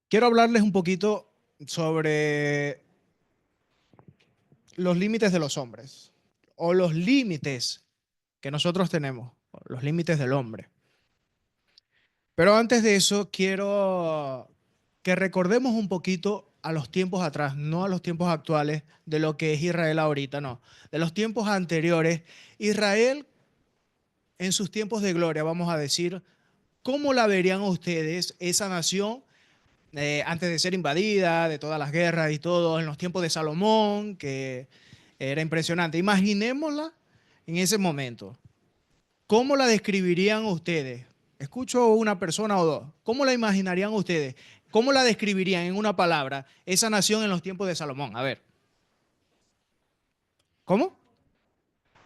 Quiero hablarles un poquito sobre los límites de los hombres o los límites que nosotros tenemos, los límites del hombre. Pero antes de eso, quiero que recordemos un poquito a los tiempos atrás, no a los tiempos actuales de lo que es Israel ahorita, no. De los tiempos anteriores, Israel en sus tiempos de gloria, vamos a decir, ¿cómo la verían ustedes esa nación antes de ser invadida, de todas las guerras y todo, en los tiempos de Salomón, que era impresionante? Imaginémosla en ese momento. ¿Cómo la describirían ustedes? Escucho una persona o dos. ¿Cómo la imaginarían ustedes? ¿Cómo la describirían en una palabra esa nación en los tiempos de Salomón? A ver. ¿Cómo?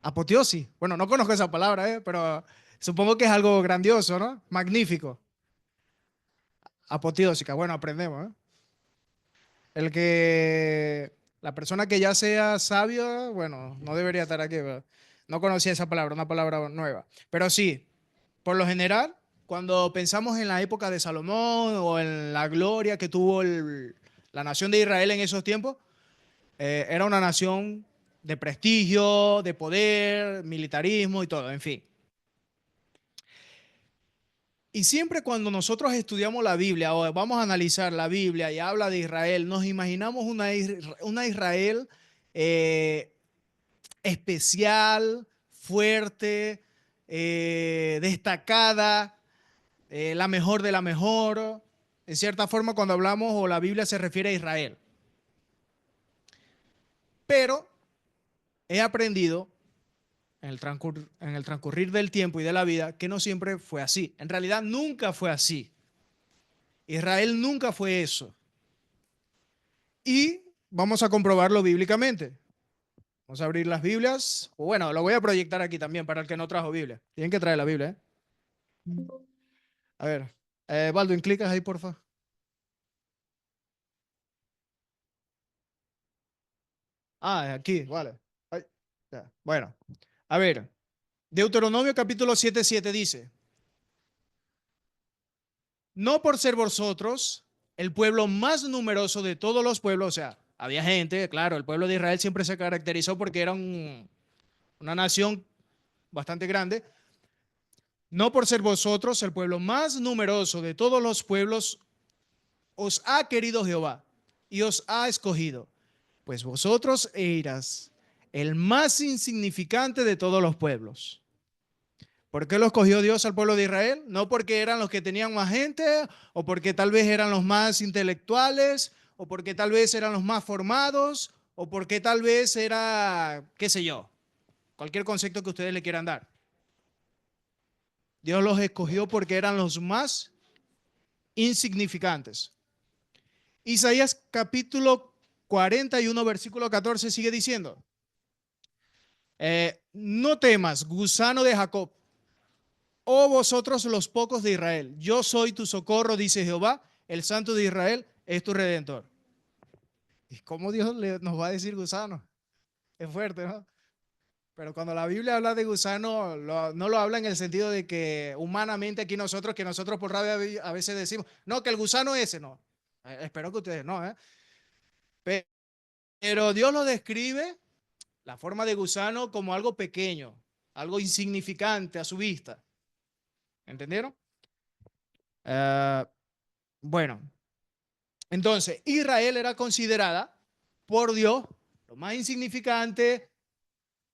Apoteosis. Bueno, no conozco esa palabra, pero supongo que es algo grandioso, ¿no? Magnífico. Apoteósica. Bueno, aprendemos, ¿eh? La persona que ya sea sabio, bueno, no debería estar aquí, pero no conocía esa palabra, una palabra nueva. Pero sí, por lo general, cuando pensamos en la época de Salomón o en la gloria que tuvo la nación de Israel en esos tiempos, era una nación de prestigio, de poder, militarismo y todo, en fin. Y siempre cuando nosotros estudiamos la Biblia o vamos a analizar la Biblia y habla de Israel, nos imaginamos una Israel eh, especial, fuerte, destacada, la mejor de la mejor. En cierta forma, cuando hablamos o la Biblia se refiere a Israel. Pero he aprendido en el transcurrir del tiempo y de la vida que no siempre fue así. En realidad nunca fue así. Israel nunca fue eso. Y vamos a comprobarlo bíblicamente. Vamos a abrir las Biblias. O bueno, lo voy a proyectar aquí también para el que no trajo Biblia. Tienen que traer la Biblia, ¿eh? A ver, Baldwin, clicas ahí, porfa. Ah, aquí, vale. Ay, ya. Bueno, a ver, Deuteronomio capítulo 7:7 dice, no por ser vosotros el pueblo más numeroso de todos los pueblos, o sea, había gente, claro, el pueblo de Israel siempre se caracterizó porque era una nación bastante grande. No por ser vosotros el pueblo más numeroso de todos los pueblos, os ha querido Jehová y os ha escogido, pues vosotros eras el más insignificante de todos los pueblos. ¿Por qué lo escogió Dios al pueblo de Israel? No porque eran los que tenían más gente, o porque tal vez eran los más intelectuales, o porque tal vez eran los más formados, o porque tal vez era, qué sé yo, cualquier concepto que ustedes le quieran dar. Dios los escogió porque eran los más insignificantes. Isaías capítulo 41, versículo 14 sigue diciendo, no temas, gusano de Jacob, oh vosotros los pocos de Israel, yo soy tu socorro, dice Jehová, el Santo de Israel es tu redentor. ¿Y cómo Dios nos va a decir gusano? Es fuerte, ¿no? Pero cuando la Biblia habla de gusano, no lo habla en el sentido de que humanamente aquí nosotros, que nosotros por rabia a veces decimos, no, que el gusano es ese, no. Espero que ustedes no, ¿eh? Pero Dios lo describe, la forma de gusano, como algo pequeño, algo insignificante a su vista. ¿Entendieron? Uh, bueno, entonces Israel era considerada por Dios lo más insignificante,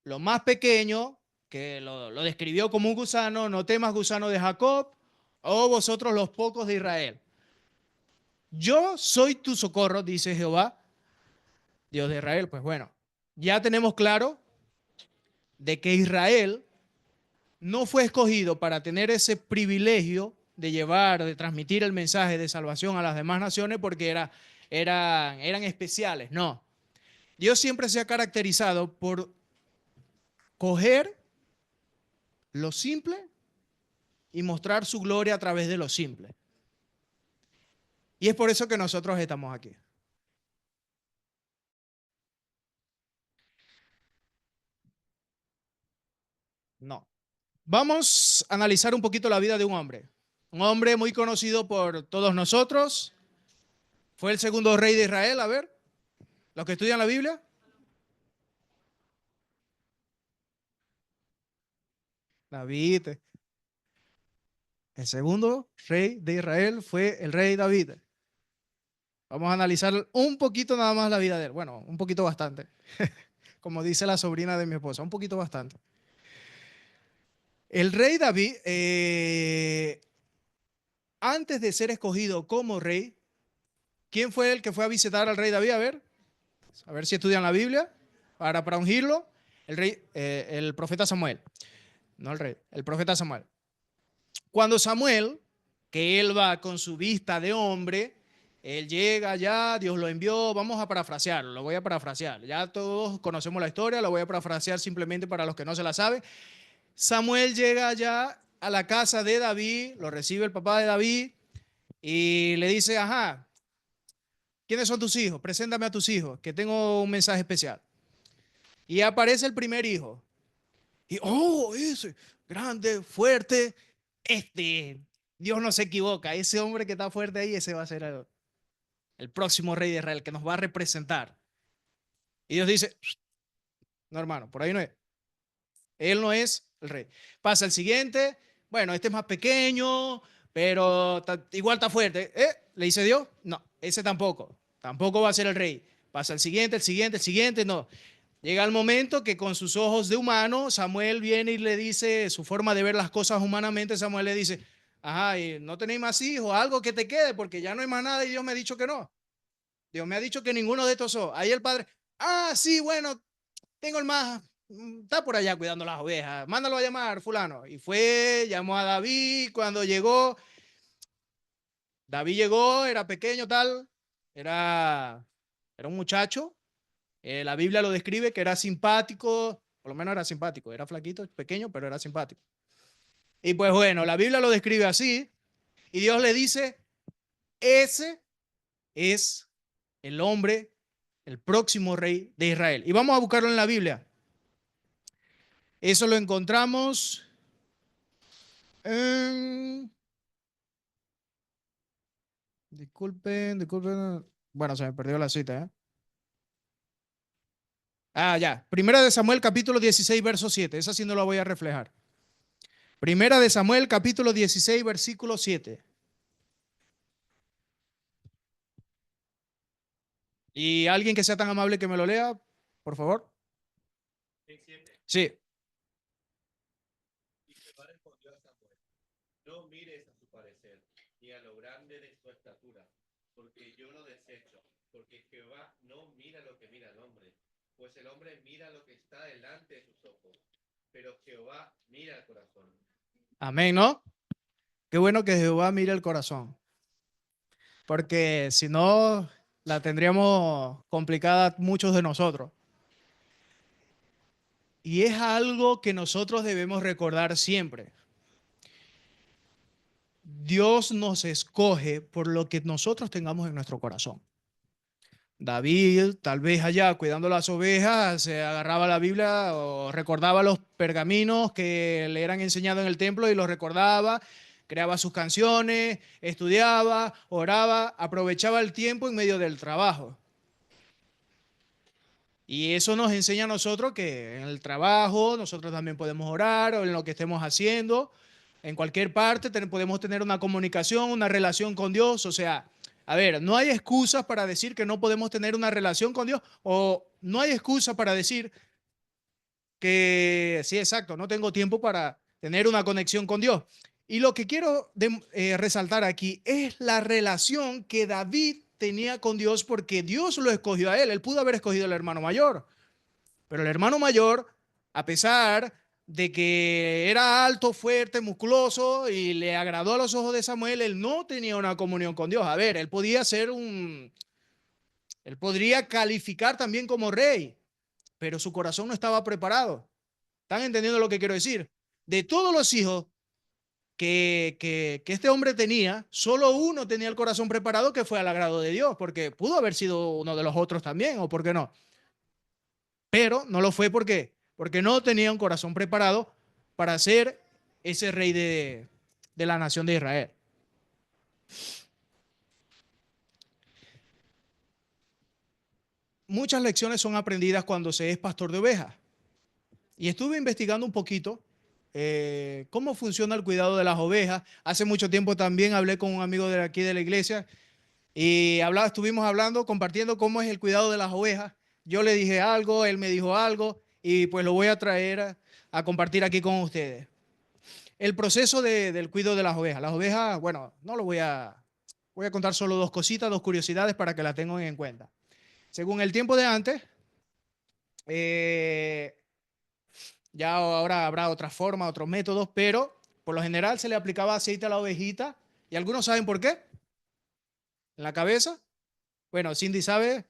lo más pequeño, que lo describió como un gusano, no temas gusano de Jacob, o vosotros los pocos de Israel. Yo soy tu socorro, dice Jehová, Dios de Israel. Pues bueno, ya tenemos claro de que Israel no fue escogido para tener ese privilegio de llevar, de transmitir el mensaje de salvación a las demás naciones porque eran especiales. No. Dios siempre se ha caracterizado por coger lo simple y mostrar su gloria a través de lo simple. Y es por eso que nosotros estamos aquí. No. Vamos a analizar un poquito la vida de un hombre. Un hombre muy conocido por todos nosotros, ¿Fue el segundo rey de Israel? A ver, los que estudian la Biblia. David. El segundo rey de Israel fue el rey David. Vamos a analizar un poquito nada más la vida de él. Bueno, un poquito bastante. Como dice la sobrina de mi esposa, un poquito bastante. El rey David, antes de ser escogido como rey, ¿quién fue el que fue a visitar al rey David? A ver si estudian la Biblia para ungirlo. El rey, el profeta Samuel. No el rey, el profeta Samuel. Cuando Samuel, que él va con su vista de hombre, él llega allá, Dios lo envió, vamos a parafrasearlo, lo voy a parafrasear. Ya todos conocemos la historia, lo voy a parafrasear simplemente para los que no se la saben. Samuel llega allá a la casa de David, lo recibe el papá de David y le dice, ajá, ¿quiénes son tus hijos? Preséntame a tus hijos, que tengo un mensaje especial. Y aparece el primer hijo. Y, oh, ese, grande, fuerte, Dios no se equivoca, ese hombre que está fuerte ahí, ese va a ser el próximo rey de Israel, que nos va a representar. Y Dios dice, no hermano, por ahí no es. Él no es el rey. Pasa el siguiente, bueno, este es más pequeño, pero igual está fuerte. ¿Le dice Dios? No, ese tampoco. Tampoco va a ser el rey. Pasa el siguiente, el siguiente, el siguiente, no. Llega el momento que con sus ojos de humano, Samuel viene y le dice, su forma de ver las cosas humanamente, Samuel le dice, ajá, y no tenéis más hijos, algo que te quede, porque ya no hay más nada y Dios me ha dicho que no. Dios me ha dicho que ninguno de estos son. Ahí el padre, sí, bueno, tengo el más, está por allá cuidando las ovejas, mándalo a llamar, fulano. Y fue, llamó a David, cuando llegó, David llegó, era pequeño tal, era un muchacho, la Biblia lo describe que era simpático, por lo menos era simpático, era flaquito, pequeño, pero era simpático. Y pues bueno, la Biblia lo describe así, y Dios le dice, ese es el hombre, el próximo rey de Israel. Y vamos a buscarlo en la Biblia. Eso lo encontramos en... Disculpen. Bueno, se me perdió la cita, ¿eh? Ya. Primera de Samuel, capítulo 16, verso 7. Esa sí no la voy a reflejar. Primera de Samuel, capítulo 16, versículo 7. ¿Y alguien que sea tan amable que me lo lea, por favor? Sí. Y Jehová respondió a Samuel: no mires a su parecer, ni a lo grande de su estatura, porque yo lo desecho, porque Jehová no mira lo que mira el hombre, pues el hombre mira lo que está delante de sus ojos, pero Jehová mira el corazón. Amén, ¿no? Qué bueno que Jehová mire el corazón, porque si no, la tendríamos complicada muchos de nosotros. Y es algo que nosotros debemos recordar siempre. Dios nos escoge por lo que nosotros tengamos en nuestro corazón. David, tal vez allá cuidando las ovejas, se agarraba la Biblia o recordaba los pergaminos que le eran enseñados en el templo y los recordaba, creaba sus canciones, estudiaba, oraba, aprovechaba el tiempo en medio del trabajo. Y eso nos enseña a nosotros que en el trabajo nosotros también podemos orar o en lo que estemos haciendo, en cualquier parte podemos tener una comunicación, una relación con Dios. O sea, a ver, no hay excusas para decir que no podemos tener una relación con Dios o no hay excusa para decir que, sí, exacto, no tengo tiempo para tener una conexión con Dios. Y lo que quiero resaltar aquí es la relación que David tenía con Dios porque Dios lo escogió a él. Él pudo haber escogido al hermano mayor. Pero el hermano mayor, a pesar de que era alto, fuerte, musculoso y le agradó a los ojos de Samuel, él no tenía una comunión con Dios. A ver, él podría calificar también como rey, pero su corazón no estaba preparado. ¿Están entendiendo lo que quiero decir? De todos los hijos que este hombre tenía, solo uno tenía el corazón preparado que fue al agrado de Dios, porque pudo haber sido uno de los otros también, o por qué no. Pero no lo fue porque no tenía un corazón preparado para ser ese rey de la nación de Israel. muchas lecciones son aprendidas cuando se es pastor de ovejas. Y estuve investigando un poquito cómo funciona el cuidado de las ovejas. Hace mucho tiempo también hablé con un amigo de aquí de la iglesia y estuvimos hablando, compartiendo cómo es el cuidado de las ovejas. Yo le dije algo, él me dijo algo y pues lo voy a traer a compartir aquí con ustedes. El proceso del cuidado de las ovejas. Las ovejas, bueno, no lo voy a contar solo dos cositas, dos curiosidades para que las tengan en cuenta. Según el tiempo de antes, ya ahora habrá otra forma, otros métodos, pero por lo general se le aplicaba aceite a la ovejita. ¿Y algunos saben por qué? ¿En la cabeza? Bueno, Cindy sabe.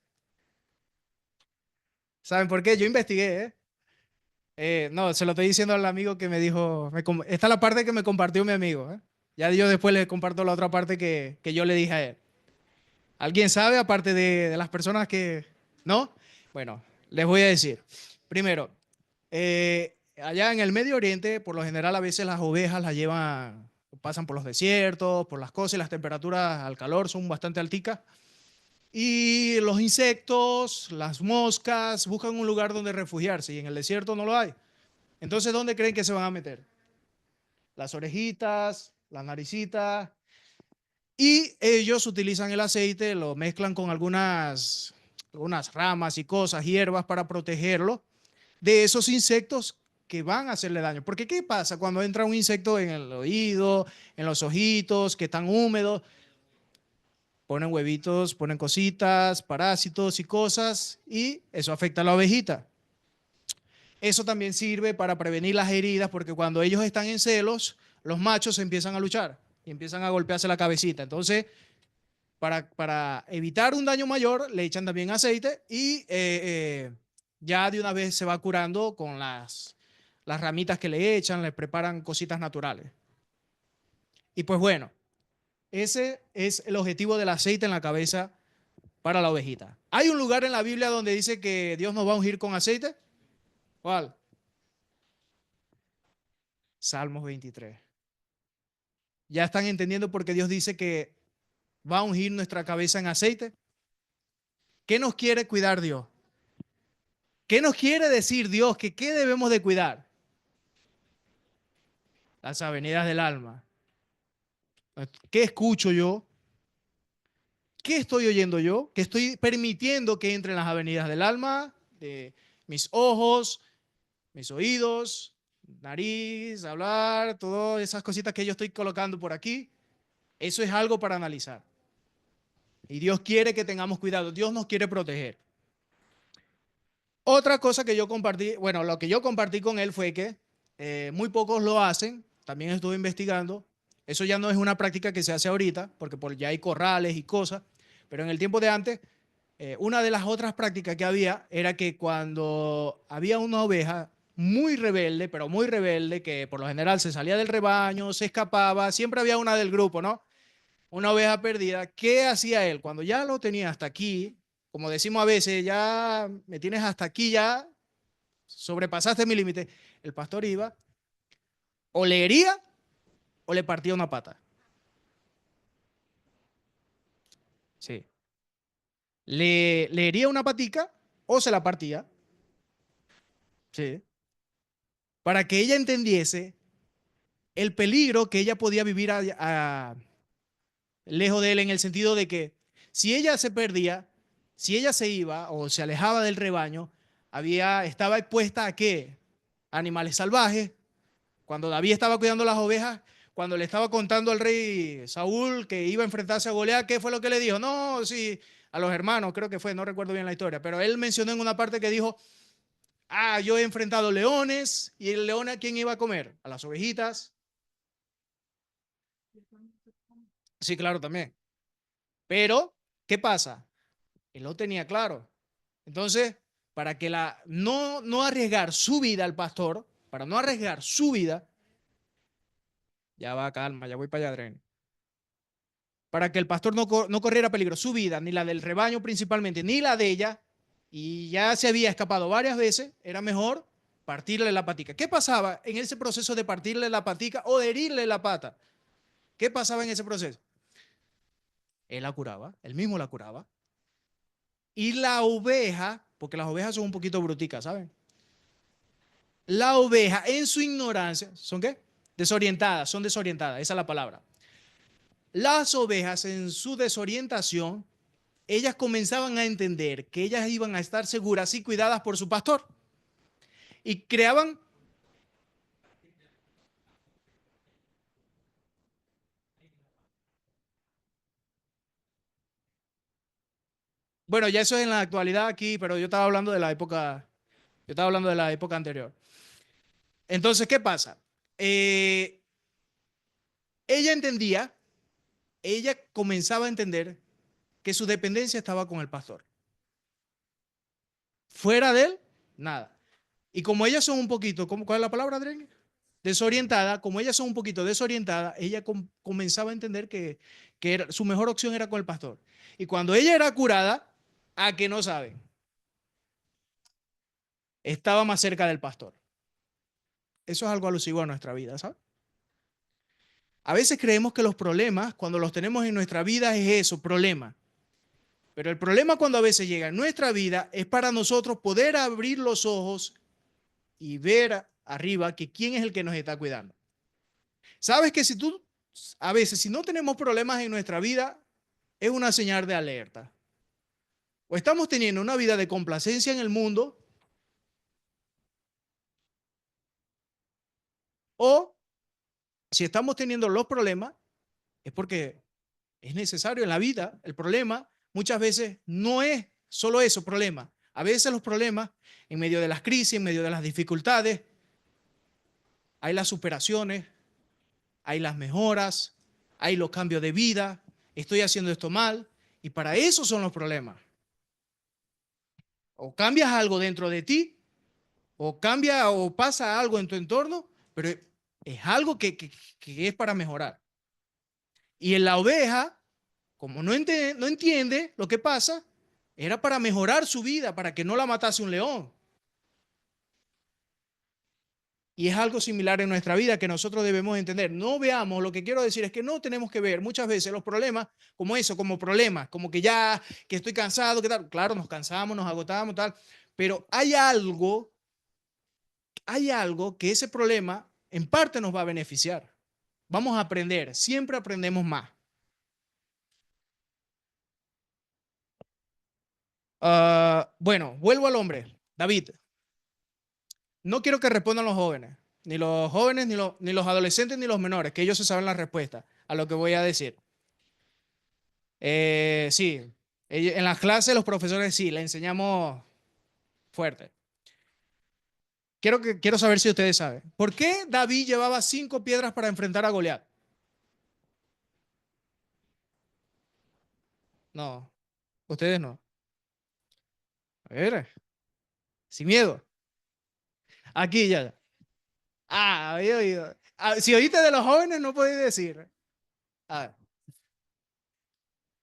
¿Saben por qué? Yo investigué, ¿eh? No, se lo estoy diciendo al amigo que me dijo. Esta es la parte que me compartió mi amigo, ¿eh? Ya yo después le comparto la otra parte que yo le dije a él. ¿Alguien sabe, aparte de las personas que... ¿No? Bueno, les voy a decir. Primero, allá en el Medio Oriente, por lo general, a veces las ovejas las llevan, pasan por los desiertos, por las cosas, y las temperaturas al calor son bastante alticas. Y los insectos, las moscas, buscan un lugar donde refugiarse y en el desierto no lo hay. Entonces, ¿dónde creen que se van a meter? Las orejitas, las naricitas. Y ellos utilizan el aceite, lo mezclan con algunas ramas y cosas, hierbas para protegerlo de esos insectos que van a hacerle daño. Porque ¿qué pasa cuando entra un insecto en el oído, en los ojitos, que están húmedos? Ponen huevitos, ponen cositas, parásitos y cosas, y eso afecta a la ovejita. Eso también sirve para prevenir las heridas, porque cuando ellos están en celos, los machos empiezan a luchar y empiezan a golpearse la cabecita. Entonces, para evitar un daño mayor, le echan también aceite y ya de una vez se va curando con las ramitas que le echan, le preparan cositas naturales. Y pues bueno, ese es el objetivo del aceite en la cabeza para la ovejita. ¿Hay un lugar en la Biblia donde dice que Dios nos va a ungir con aceite? ¿Cuál? Salmos 23. ¿Ya están entendiendo por qué Dios dice que va a ungir nuestra cabeza en aceite? ¿Qué nos quiere cuidar Dios? ¿Qué nos quiere decir Dios? ¿Que qué debemos de cuidar? Las avenidas del alma. ¿Qué escucho yo? ¿Qué estoy oyendo yo? ¿Qué estoy permitiendo que entre en las avenidas del alma? De mis ojos, mis oídos, nariz, hablar, todas esas cositas que yo estoy colocando por aquí. Eso es algo para analizar. Y Dios quiere que tengamos cuidado. Dios nos quiere proteger. Otra cosa que yo compartí, bueno, lo que yo compartí con él fue que muy pocos lo hacen. También estuve investigando. Eso ya no es una práctica que se hace ahorita, porque ya hay corrales y cosas. Pero en el tiempo de antes, una de las otras prácticas que había era que cuando había una oveja muy rebelde, pero muy rebelde, que por lo general se salía del rebaño, se escapaba, siempre había una del grupo, ¿no? Una oveja perdida. ¿Qué hacía él? Cuando ya lo tenía hasta aquí, como decimos a veces, ya me tienes hasta aquí, ya sobrepasaste mi límite, el pastor iba, o le hería o le partía una pata. Sí. Le hería una patica o se la partía. Sí. Para que ella entendiese el peligro que ella podía vivir lejos de él, en el sentido de que si ella se perdía, si ella se iba o se alejaba del rebaño, estaba expuesta a qué? Animales salvajes. Cuando David estaba cuidando las ovejas, cuando le estaba contando al rey Saúl que iba a enfrentarse a Goliat, ¿qué fue lo que le dijo? No, sí, a los hermanos, creo que fue, no recuerdo bien la historia, pero él mencionó en una parte que dijo, yo he enfrentado leones, y el león ¿a quién iba a comer? A las ovejitas. Sí, claro, también. Pero, ¿qué pasa? Él lo tenía claro. Entonces, para que no arriesgar su vida al pastor, para no arriesgar su vida, ya va, calma, ya voy para allá, Adrián. Para que el pastor no corriera peligro su vida, ni la del rebaño principalmente, ni la de ella, y ya se había escapado varias veces, era mejor partirle la patica. ¿Qué pasaba en ese proceso de partirle la patica o de herirle la pata? ¿Qué pasaba en ese proceso? Él la curaba, él mismo la curaba. Y la oveja, porque las ovejas son un poquito bruticas, ¿saben? La oveja en su ignorancia, ¿son qué? Desorientadas, son desorientadas, esa es la palabra. Las ovejas en su desorientación, ellas comenzaban a entender que ellas iban a estar seguras y cuidadas por su pastor. Y creaban, bueno, ya eso es en la actualidad aquí, pero yo estaba hablando de la época, yo estaba hablando de la época anterior. Entonces, ¿qué pasa? Ella entendía, ella comenzaba a entender que su dependencia estaba con el pastor. Fuera de él, nada. Y como ellas son un poquito, ¿cuál es la palabra, Adrián? Desorientada, como ellas son un poquito desorientadas, ella comenzaba a entender que su mejor opción era con el pastor. Y cuando ella era curada, a que no saben, estaba más cerca del pastor. Eso es algo alusivo a nuestra vida, ¿sabes? A veces creemos que los problemas, cuando los tenemos en nuestra vida, es eso, problema. Pero el problema cuando a veces llega en nuestra vida es para nosotros poder abrir los ojos y ver arriba que quién es el que nos está cuidando. Sabes que si tú, a veces, si no tenemos problemas en nuestra vida, es una señal de alerta. O estamos teniendo una vida de complacencia en el mundo, o si estamos teniendo los problemas, es porque es necesario en la vida. El problema muchas veces no es solo eso, problema. A veces los problemas, en medio de las crisis, en medio de las dificultades, hay las superaciones, hay las mejoras, hay los cambios de vida, estoy haciendo esto mal, y para eso son los problemas. O cambias algo dentro de ti, o cambia o pasa algo en tu entorno, pero es algo que es para mejorar. Y en la oveja, como no entiende lo que pasa, era para mejorar su vida, para que no la matase un león. Y es algo similar en nuestra vida que nosotros debemos entender. No veamos, lo que quiero decir es que no tenemos que ver muchas veces los problemas como eso, como problemas, como que ya, que estoy cansado, que tal. Claro, nos cansamos, nos agotamos, tal. Pero hay algo que ese problema en parte nos va a beneficiar. Vamos a aprender, siempre aprendemos más. Bueno, vuelvo al hombre, David. No quiero que respondan los jóvenes, ni los adolescentes, ni los menores, que ellos se saben la respuesta a lo que voy a decir. Sí, en las clases los profesores sí, le enseñamos fuerte. Quiero saber si ustedes saben. ¿Por qué David llevaba 5 piedras para enfrentar a Goliat? No, ustedes no. A ver, sin miedo. Aquí ya. Ah, había oído. Ah, si oíste de los jóvenes, no podéis decir. A ver,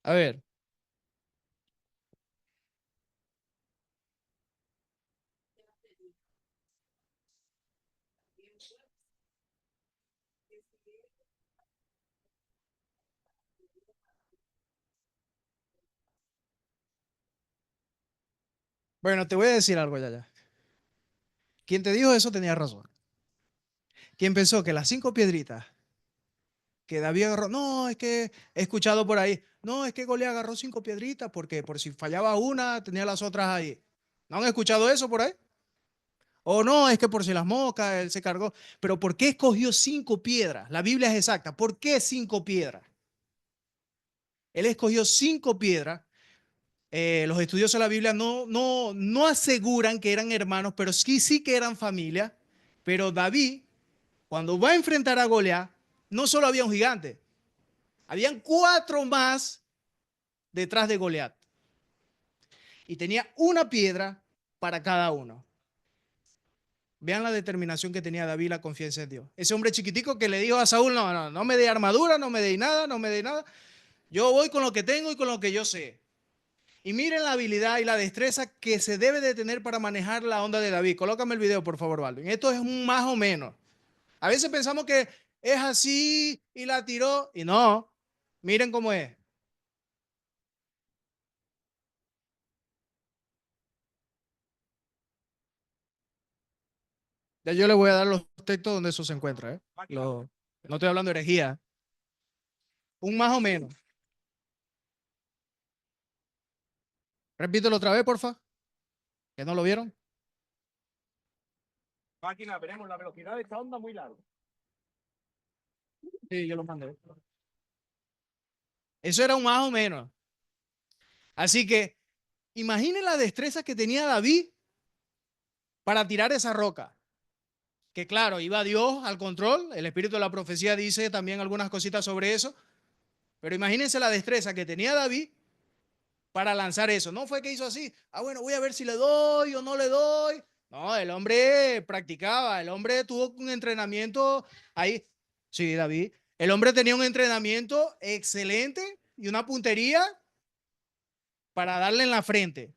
a ver. Bueno, te voy a decir algo, ya. Quien te dijo eso tenía razón. Quien pensó que las 5 piedritas que David agarró, no, es que he escuchado por ahí, no, es que Goliat agarró 5 piedritas porque por si fallaba una, tenía las otras ahí. ¿No han escuchado eso por ahí? O no, es que por si las moscas, él se cargó. Pero ¿por qué escogió 5 piedras? La Biblia es exacta. ¿Por qué 5 piedras? Él escogió 5 piedras. Los estudiosos de la Biblia no aseguran que eran hermanos, pero sí que eran familia. Pero David, cuando va a enfrentar a Goliat, no solo había un gigante, habían 4 más detrás de Goliat. Y tenía una piedra para cada uno. Vean la determinación que tenía David, la confianza en Dios. Ese hombre chiquitico que le dijo a Saúl, no me dé armadura, no me dé nada, no me dé nada. Yo voy con lo que tengo y con lo que yo sé. Y miren la habilidad y la destreza que se debe de tener para manejar la onda de David. Colócame el video, por favor, Balvin. Esto es un más o menos. A veces pensamos que es así y la tiró y no. Miren cómo es. Ya yo le voy a dar los textos donde eso se encuentra, ¿eh? No estoy hablando de herejía. Un más o menos. Repítelo otra vez, porfa. ¿Que no lo vieron? Máquina, veremos la velocidad de esta onda muy larga. Sí, yo lo mandé. Eso era un más o menos. Así que imaginen la destreza que tenía David para tirar esa roca. Que claro, iba Dios al control. El espíritu de la profecía dice también algunas cositas sobre eso. Pero imagínense la destreza que tenía David para lanzar eso. No fue que hizo así. Ah, bueno, voy a ver si le doy o no le doy. No, el hombre practicaba. El hombre tuvo un entrenamiento ahí. Sí, David. El hombre tenía un entrenamiento excelente y una puntería para darle en la frente.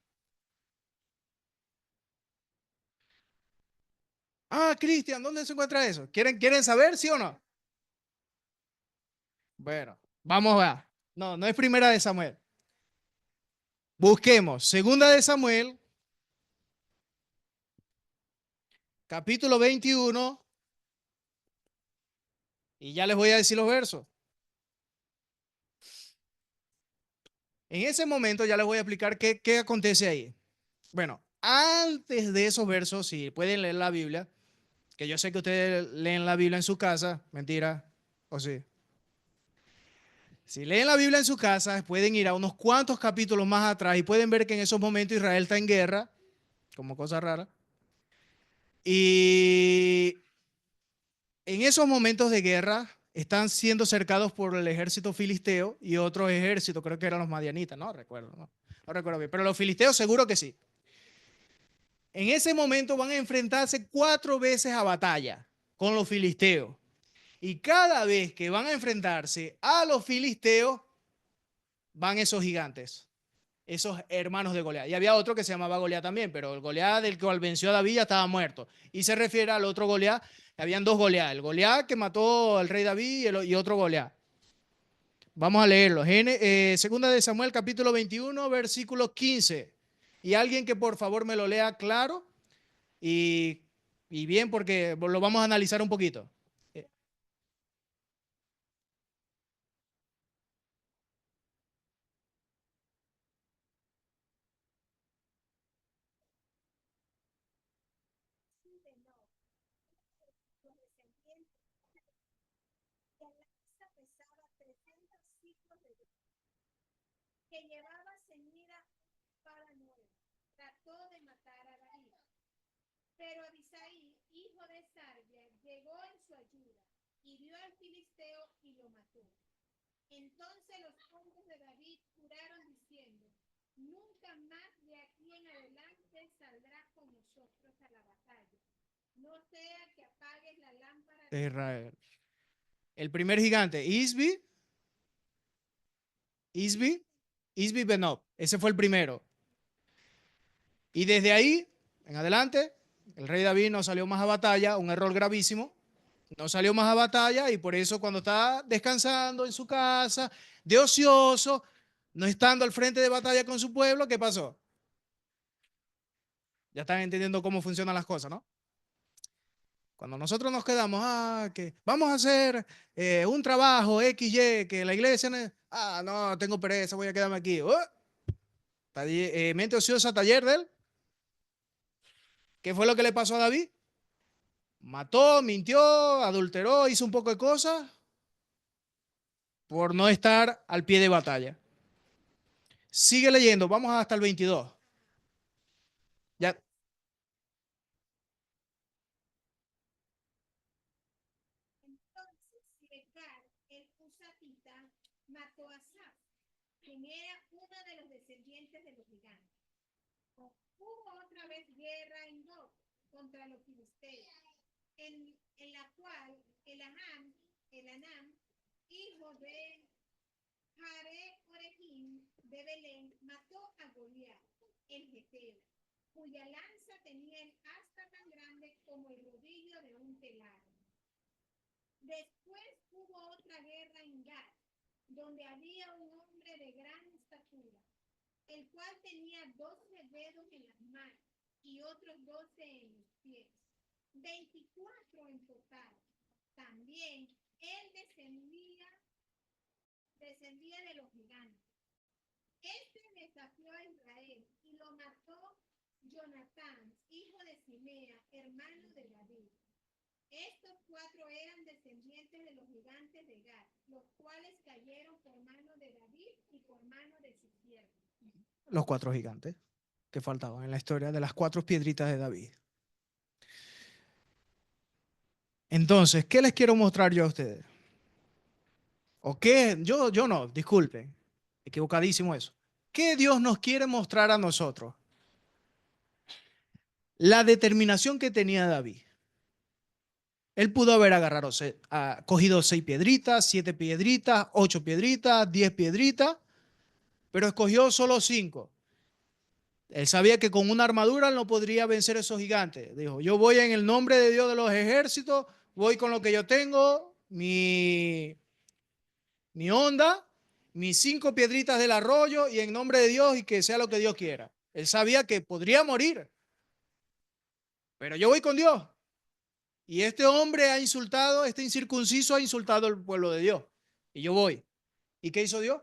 Ah, Cristian, ¿dónde se encuentra eso? ¿Quieren saber, sí o no? Bueno, vamos a. No, no es primera de Samuel. Busquemos segunda de Samuel, capítulo 21, y ya les voy a decir los versos. En ese momento ya les voy a explicar qué acontece ahí. Bueno, antes de esos versos, si pueden leer la Biblia, que yo sé que ustedes leen la Biblia en su casa, mentira, o sí. Si leen la Biblia en su casa, pueden ir a unos cuantos capítulos más atrás y pueden ver que en esos momentos Israel está en guerra, como cosa rara. Y en esos momentos de guerra están siendo cercados por el ejército filisteo y otros ejércitos, creo que eran los madianitas, no recuerdo, no recuerdo bien, pero los filisteos seguro que sí. En ese momento van a enfrentarse 4 veces a batalla con los filisteos. Y cada vez que van a enfrentarse a los filisteos, van esos gigantes, esos hermanos de Goliat. Y había otro que se llamaba Goliat también, pero el Goliat del cual venció a David ya estaba muerto. Y se refiere al otro Goliat. Habían dos Goliat, el Goliat que mató al rey David y otro Goliat. Vamos a leerlo. Segunda de Samuel, capítulo 21, versículo 15. Y alguien que por favor me lo lea claro y, y bien, porque lo vamos a analizar un poquito. Que llevaba ceñida para nueva, trató de matar a David. Pero Abisai, hijo de Sarbia, llegó en su ayuda, hirió al filisteo y lo mató. Entonces los hombres de David juraron diciendo: nunca más de aquí en adelante saldrás con nosotros a la batalla, no sea que apagues la lámpara De Israel. El primer gigante, Isbi Benob. Ese fue el primero. Y desde ahí en adelante, el rey David no salió más a batalla, un error gravísimo. No salió más a batalla y por eso cuando está descansando en su casa, de ocioso, no estando al frente de batalla con su pueblo, ¿qué pasó? Ya están entendiendo cómo funcionan las cosas, ¿no? Cuando nosotros nos quedamos, que vamos a hacer un trabajo XY, que la iglesia, no, tengo pereza, voy a quedarme aquí. Mente ociosa, taller de él. ¿Qué fue lo que le pasó a David? Mató, mintió, adulteró, hizo un poco de cosas por no estar al pie de batalla. Sigue leyendo, vamos hasta el 22. Ya. Entonces Sirecar, el Husatita, mató a Saf, quien era uno de los descendientes de los gigantes. Hubo otra vez guerra en Nob contra los filisteos, en la cual Anam, hijo de Jare Orejim de Belén, mató a Goliat, el geteo, cuya lanza tenía el asta tan grande como el rodillo de un telar. Después hubo otra guerra en Gad, donde había un hombre de gran estatura, el cual tenía 12 dedos en las manos y otros 12 en los pies. 24 en total. También él descendía de los gigantes. Este desafió a Israel y lo mató Jonatán, hijo de Simea, hermano de David. Estos 4 eran descendientes de los gigantes de Gad, los cuales cayeron por mano de David y por mano de sus siervos. Los 4 gigantes que faltaban en la historia de las 4 piedritas de David. Entonces, ¿qué les quiero mostrar yo a ustedes? ¿O qué? Yo no, disculpen. Equivocadísimo eso. ¿Qué Dios nos quiere mostrar a nosotros? La determinación que tenía David. Él pudo haber cogido 6 piedritas, 7 piedritas, 8 piedritas, 10 piedritas, pero escogió solo 5. Él sabía que con una armadura no podría vencer a esos gigantes. Dijo, yo voy en el nombre de Dios de los ejércitos, voy con lo que yo tengo, mi onda, mis 5 piedritas del arroyo y en nombre de Dios y que sea lo que Dios quiera. Él sabía que podría morir, pero yo voy con Dios. Y este hombre ha insultado, este incircunciso ha insultado al pueblo de Dios. Y yo voy. ¿Y qué hizo Dios?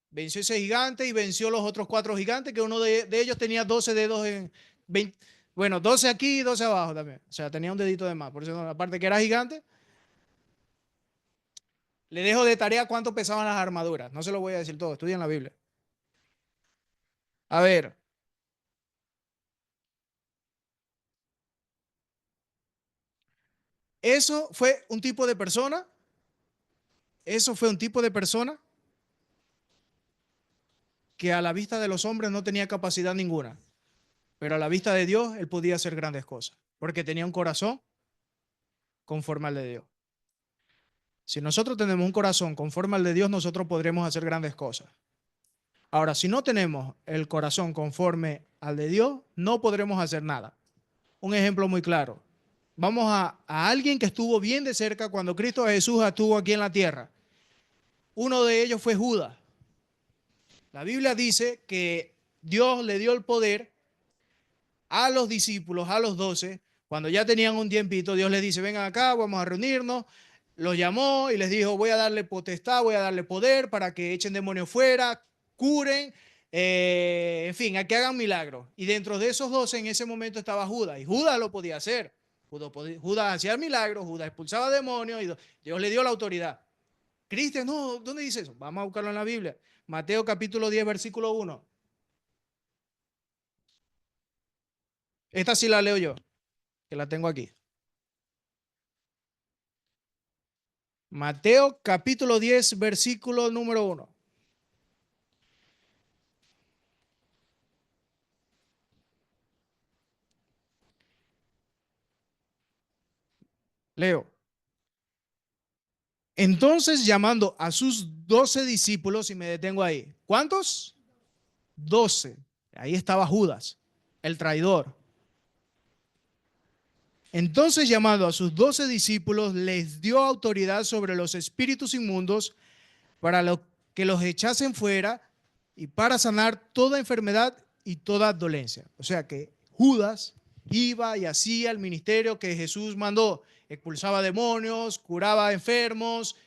Venció ese gigante y venció los otros 4 gigantes, que uno de ellos tenía 12 dedos en 20, bueno, 12 aquí y 12 abajo también. O sea, tenía un dedito de más. Por eso, aparte que era gigante, le dejo de tarea cuánto pesaban las armaduras. No se lo voy a decir todo, estudien la Biblia. A ver. Eso fue un tipo de persona. Eso fue un tipo de persona que a la vista de los hombres no tenía capacidad ninguna. Pero a la vista de Dios, él podía hacer grandes cosas. Porque tenía un corazón conforme al de Dios. Si nosotros tenemos un corazón conforme al de Dios, nosotros podremos hacer grandes cosas. Ahora, si no tenemos el corazón conforme al de Dios, no podremos hacer nada. Un ejemplo muy claro. Vamos a alguien que estuvo bien de cerca cuando Cristo Jesús estuvo aquí en la tierra. Uno de ellos fue Judas. La Biblia dice que Dios le dio el poder a los discípulos, a los 12, cuando ya tenían un tiempito. Dios les dice, vengan acá, vamos a reunirnos. Los llamó y les dijo, voy a darle potestad, voy a darle poder para que echen demonios fuera, curen, en fin, a que hagan milagros. Y dentro de esos 12 en ese momento estaba Judas, y Judas lo podía hacer. Judas hacía milagros, Judas expulsaba demonios, y Dios le dio la autoridad. Cristian, no, ¿dónde dice eso? Vamos a buscarlo en la Biblia. Mateo capítulo 10, versículo 1. Esta sí la leo yo, que la tengo aquí. Mateo capítulo 10, versículo número 1. Leo. Entonces, llamando a sus 12 discípulos, y me detengo ahí. ¿Cuántos? 12. Ahí estaba Judas, el traidor. Entonces, llamando a sus 12 discípulos, les dio autoridad sobre los espíritus inmundos para que los echasen fuera y para sanar toda enfermedad y toda dolencia. O sea que Judas iba y hacía el ministerio que Jesús mandó. Expulsaba demonios, curaba enfermos,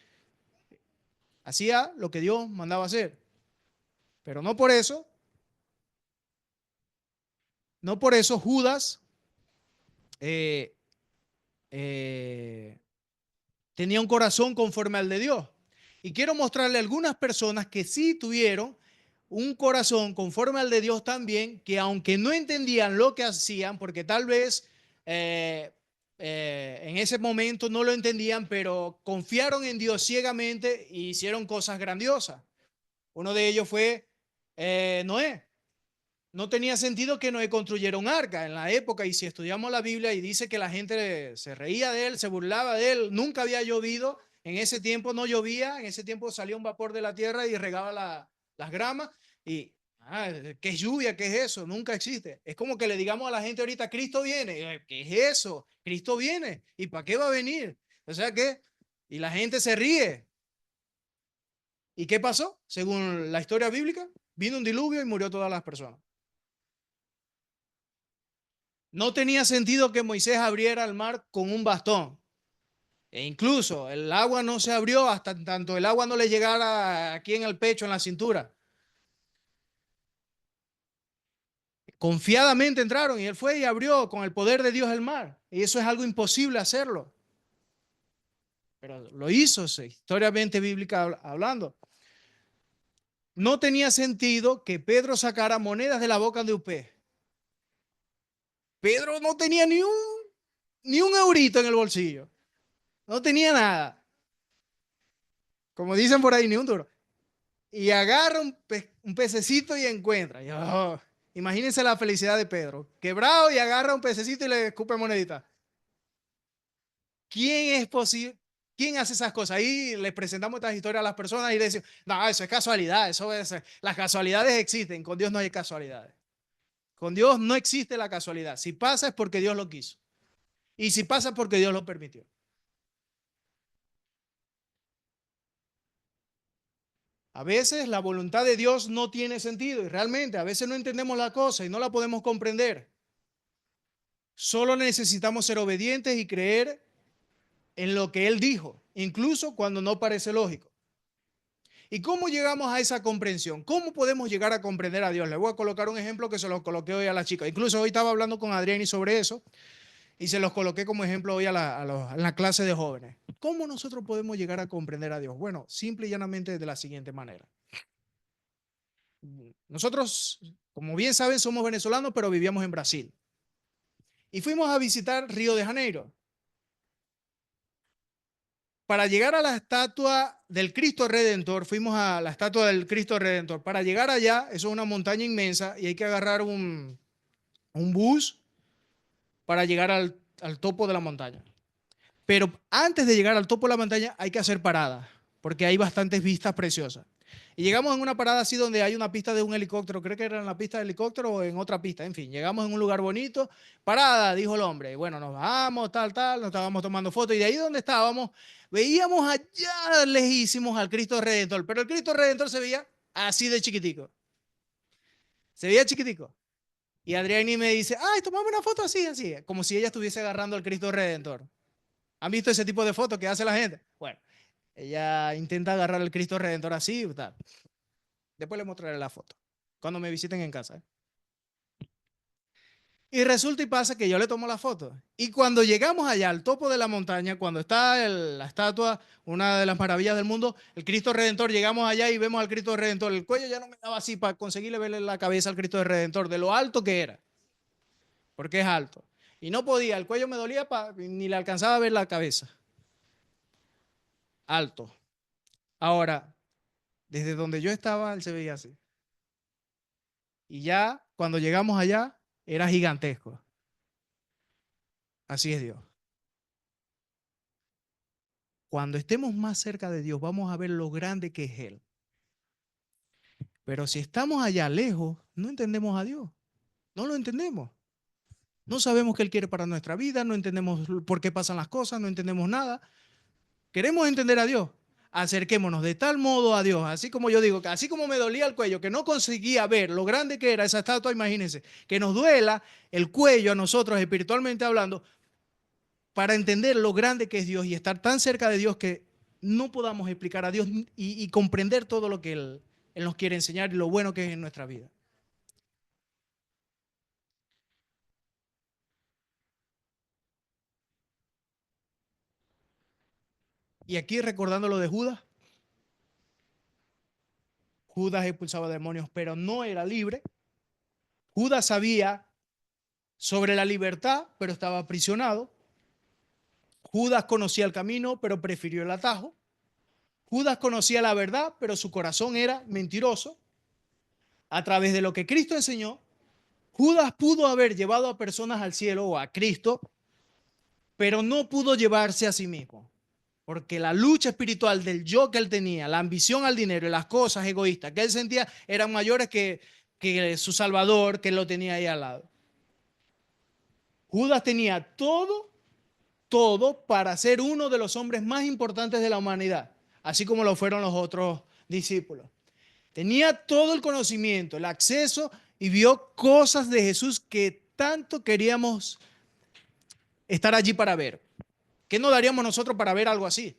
hacía lo que Dios mandaba hacer. Pero no por eso Judas tenía un corazón conforme al de Dios. Y quiero mostrarle a algunas personas que sí tuvieron un corazón conforme al de Dios también, que aunque no entendían lo que hacían, porque tal vez en ese momento no lo entendían, pero confiaron en Dios ciegamente e hicieron cosas grandiosas. Uno de ellos fue Noé. No tenía sentido que Noé construyera un arca en la época, y si estudiamos la Biblia y dice que la gente se reía de él, se burlaba de él, nunca había llovido, en ese tiempo no llovía, en ese tiempo salía un vapor de la tierra y regaba las gramas, y ¿qué es lluvia? ¿Qué es eso? Nunca existe. Es como que le digamos a la gente ahorita, Cristo viene. ¿Qué es eso? Cristo viene. ¿Y para qué va a venir? O sea que, y la gente se ríe. ¿Y qué pasó? Según la historia bíblica, vino un diluvio y murió todas las personas. No tenía sentido que Moisés abriera el mar con un bastón. E incluso el agua no se abrió hasta tanto el agua no le llegara aquí en el pecho, en la cintura. Confiadamente entraron y él fue y abrió con el poder de Dios el mar. Y eso es algo imposible hacerlo. Pero lo hizo, históricamente bíblica hablando. No tenía sentido que Pedro sacara monedas de la boca de un pez. Pedro no tenía ni un eurito en el bolsillo. No tenía nada. Como dicen por ahí, ni un duro. Y agarra un pececito y encuentra. Y, oh, imagínense la felicidad de Pedro. Quebrado y agarra un pececito y le escupe monedita. ¿Quién es posible? ¿Quién hace esas cosas? Ahí les presentamos estas historias a las personas y le decimos, no, eso es casualidad, las casualidades existen, con Dios no hay casualidades. Con Dios no existe la casualidad. Si pasa es porque Dios lo quiso. Y si pasa es porque Dios lo permitió. A veces la voluntad de Dios no tiene sentido y realmente a veces no entendemos la cosa y no la podemos comprender. Solo necesitamos ser obedientes y creer en lo que Él dijo, incluso cuando no parece lógico. ¿Y cómo llegamos a esa comprensión? ¿Cómo podemos llegar a comprender a Dios? Le voy a colocar un ejemplo que se lo coloqué hoy a la chica. Incluso hoy estaba hablando con Adriani sobre eso y se los coloqué como ejemplo hoy a la clase de jóvenes. ¿Cómo nosotros podemos llegar a comprender a Dios? Bueno, simple y llanamente de la siguiente manera. Nosotros, como bien saben, somos venezolanos, pero vivíamos en Brasil. Y fuimos a visitar Río de Janeiro. Para llegar a la estatua del Cristo Redentor, fuimos a la estatua del Cristo Redentor. Para llegar allá, eso es una montaña inmensa y hay que agarrar un bus para llegar al topo de la montaña. Pero antes de llegar al topo de la montaña hay que hacer paradas, porque hay bastantes vistas preciosas. Y llegamos en una parada así donde hay una pista de un helicóptero, creo que era en la pista de helicóptero o en otra pista, en fin, llegamos en un lugar bonito, parada, dijo el hombre, y bueno, nos bajamos, tal, nos estábamos tomando fotos, y de ahí donde estábamos, veíamos allá lejísimos al Cristo Redentor, pero el Cristo Redentor se veía así de chiquitico, se veía chiquitico. Y Adriani me dice, ay, tomame una foto así, así, como si ella estuviese agarrando al Cristo Redentor. ¿Han visto ese tipo de fotos que hace la gente? Bueno, ella intenta agarrar al Cristo Redentor así, tal. Después les mostraré la foto, cuando me visiten en casa. Y resulta y pasa que yo le tomo la foto. Y cuando llegamos allá al topo de la montaña, cuando está la estatua, una de las maravillas del mundo, el Cristo Redentor, llegamos allá y vemos al Cristo Redentor. El cuello ya no me daba así para conseguirle verle la cabeza al Cristo Redentor, de lo alto que era. Porque es alto. Y no podía, el cuello me dolía, ni le alcanzaba a ver la cabeza. Alto. Ahora, desde donde yo estaba, él se veía así. Y ya, cuando llegamos allá, era gigantesco. Así es Dios. Cuando estemos más cerca de Dios, vamos a ver lo grande que es Él. Pero si estamos allá lejos, no entendemos a Dios. No lo entendemos. No sabemos qué Él quiere para nuestra vida, no entendemos por qué pasan las cosas, no entendemos nada. Queremos entender a Dios. Acerquémonos de tal modo a Dios, así como yo digo, que así como me dolía el cuello, que no conseguía ver lo grande que era esa estatua, imagínense, que nos duela el cuello a nosotros espiritualmente hablando, para entender lo grande que es Dios y estar tan cerca de Dios que no podamos explicar a Dios y comprender todo lo que Él nos quiere enseñar y lo bueno que es en nuestra vida. Y aquí recordando lo de Judas, Judas expulsaba demonios, pero no era libre. Judas sabía sobre la libertad, pero estaba aprisionado. Judas conocía el camino, pero prefirió el atajo. Judas conocía la verdad, pero su corazón era mentiroso. A través de lo que Cristo enseñó, Judas pudo haber llevado a personas al cielo o a Cristo, pero no pudo llevarse a sí mismo. Porque la lucha espiritual del yo que él tenía, la ambición al dinero y las cosas egoístas que él sentía eran mayores que su Salvador, que él lo tenía ahí al lado. Judas tenía todo para ser uno de los hombres más importantes de la humanidad, así como lo fueron los otros discípulos. Tenía todo el conocimiento, el acceso y vio cosas de Jesús que tanto queríamos estar allí para ver? ¿Qué no daríamos nosotros para ver algo así?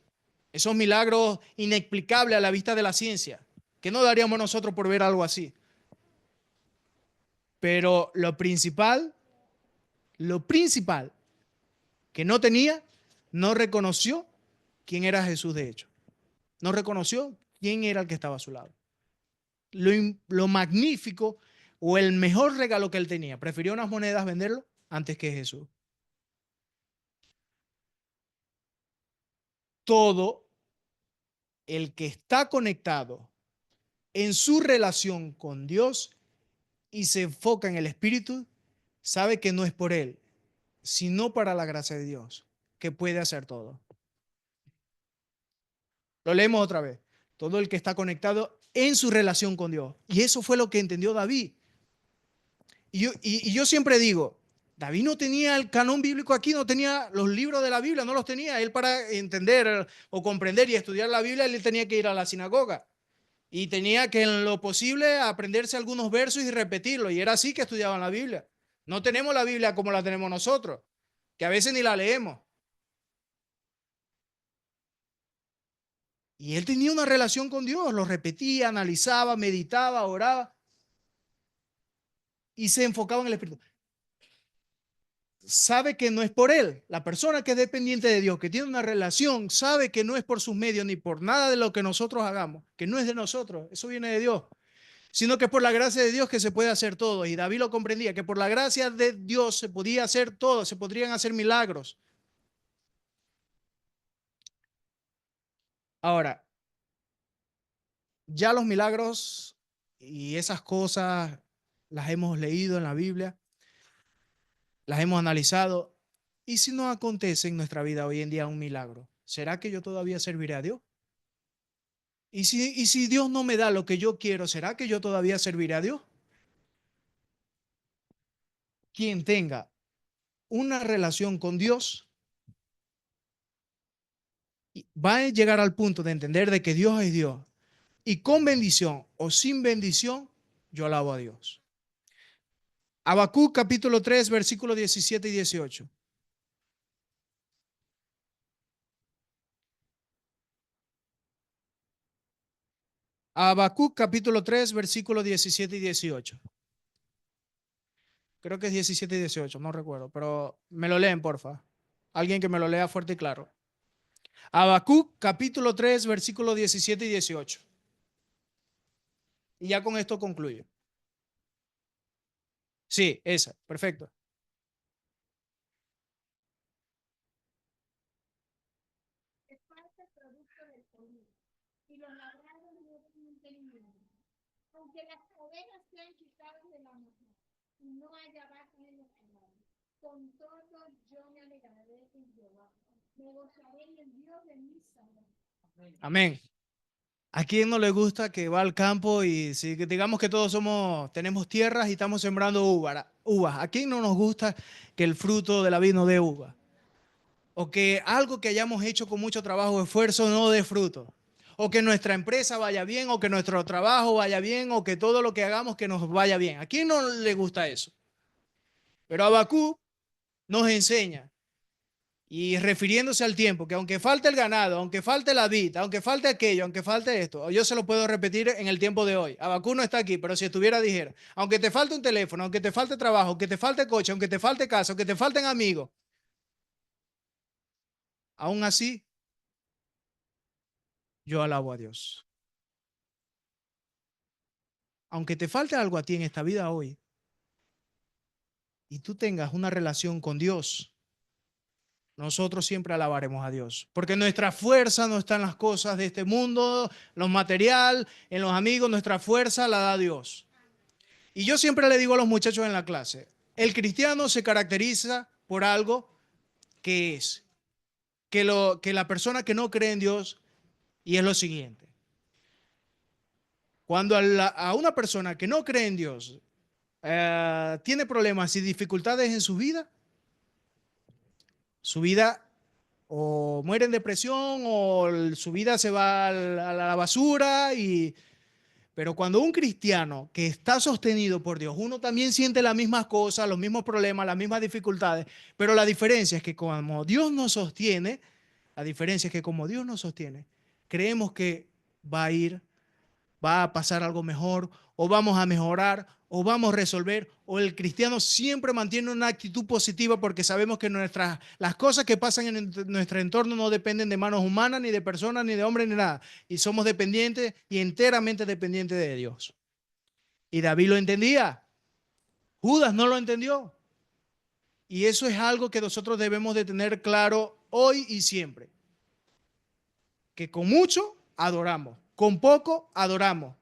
Esos milagros inexplicables a la vista de la ciencia. ¿Qué no daríamos nosotros por ver algo así? Pero lo principal que no tenía, no reconoció quién era Jesús de hecho. No reconoció quién era el que estaba a su lado. Lo magnífico o el mejor regalo que él tenía, prefirió unas monedas venderlo antes que Jesús. Todo el que está conectado en su relación con Dios y se enfoca en el Espíritu, sabe que no es por él, sino para la gracia de Dios, que puede hacer todo. Lo leemos otra vez. Todo el que está conectado en su relación con Dios. Y eso fue lo que entendió David. Y yo siempre digo, David no tenía el canon bíblico aquí, no tenía los libros de la Biblia, no los tenía. Él para entender o comprender y estudiar la Biblia, él tenía que ir a la sinagoga. Y tenía que en lo posible aprenderse algunos versos y repetirlos. Y era así que estudiaban la Biblia. No tenemos la Biblia como la tenemos nosotros, que a veces ni la leemos. Y él tenía una relación con Dios, lo repetía, analizaba, meditaba, oraba y se enfocaba en el Espíritu. Sabe que no es por él. La persona que es dependiente de Dios, que tiene una relación, sabe que no es por sus medios ni por nada de lo que nosotros hagamos, que no es de nosotros, eso viene de Dios, sino que es por la gracia de Dios que se puede hacer todo. Y David lo comprendía, que por la gracia de Dios se podía hacer todo, se podrían hacer milagros. Ahora, ya los milagros y esas cosas las hemos leído en la Biblia, las hemos analizado. ¿Y si no acontece en nuestra vida hoy en día un milagro? ¿Será que yo todavía serviré a Dios? ¿Y si Dios no me da lo que yo quiero, será que yo todavía serviré a Dios? Quien tenga una relación con Dios va a llegar al punto de entender de que Dios es Dios. Y con bendición o sin bendición, yo alabo a Dios. Habacuc capítulo 3, versículos 17 y 18. Habacuc capítulo 3, versículos 17 y 18. Creo que es 17 y 18, no recuerdo, pero me lo leen, porfa. Alguien que me lo lea fuerte y claro. Habacuc capítulo 3, versículos 17 y 18. Y ya con esto concluyo. Sí, esa, perfecto. Es parte producto del polvo, y los labrados no tienen mantenimiento. Aunque las ovejas sean quitadas de la mata, y no haya vaca en los corrales, con todo yo me alegraré en Jehová. Me gozaré en el Dios de mi salvación. Amén. ¿A quién no le gusta que va al campo y si digamos que todos tenemos tierras y estamos sembrando uvas? ¿A quién no nos gusta que el fruto de la vid no dé uva? O que algo que hayamos hecho con mucho trabajo o esfuerzo no dé fruto. O que nuestra empresa vaya bien, o que nuestro trabajo vaya bien, o que todo lo que hagamos que nos vaya bien. ¿A quién no le gusta eso? Pero Habacuc nos enseña, y refiriéndose al tiempo, que aunque falte el ganado, aunque falte la vid, aunque falte aquello, aunque falte esto, yo se lo puedo repetir en el tiempo de hoy. Habacuc no está aquí, pero si estuviera dijera, aunque te falte un teléfono, aunque te falte trabajo, aunque te falte coche, aunque te falte casa, aunque te falten amigos, aún así yo alabo a Dios. Aunque te falte algo a ti en esta vida hoy y tú tengas una relación con Dios, nosotros siempre alabaremos a Dios, porque nuestra fuerza no está en las cosas de este mundo, lo material, en los amigos, nuestra fuerza la da Dios. Y yo siempre le digo a los muchachos en la clase, el cristiano se caracteriza por algo que es, que la persona que no cree en Dios, y es lo siguiente, cuando a una persona que no cree en Dios tiene problemas y dificultades en su vida o muere en depresión o su vida se va a la basura, Pero cuando un cristiano que está sostenido por Dios, uno también siente las mismas cosas, los mismos problemas, las mismas dificultades, pero la diferencia es que como Dios nos sostiene, creemos que va a pasar algo mejor, o vamos a mejorar, o vamos a resolver, o el cristiano siempre mantiene una actitud positiva porque sabemos que las cosas que pasan en nuestro entorno no dependen de manos humanas, ni de personas, ni de hombres, ni nada. Y somos dependientes y enteramente dependientes de Dios. Y David lo entendía. Judas no lo entendió. Y eso es algo que nosotros debemos de tener claro hoy y siempre. Que con mucho adoramos, con poco adoramos.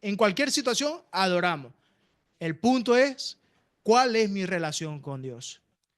En cualquier situación adoramos. El punto es, ¿cuál es mi relación con Dios?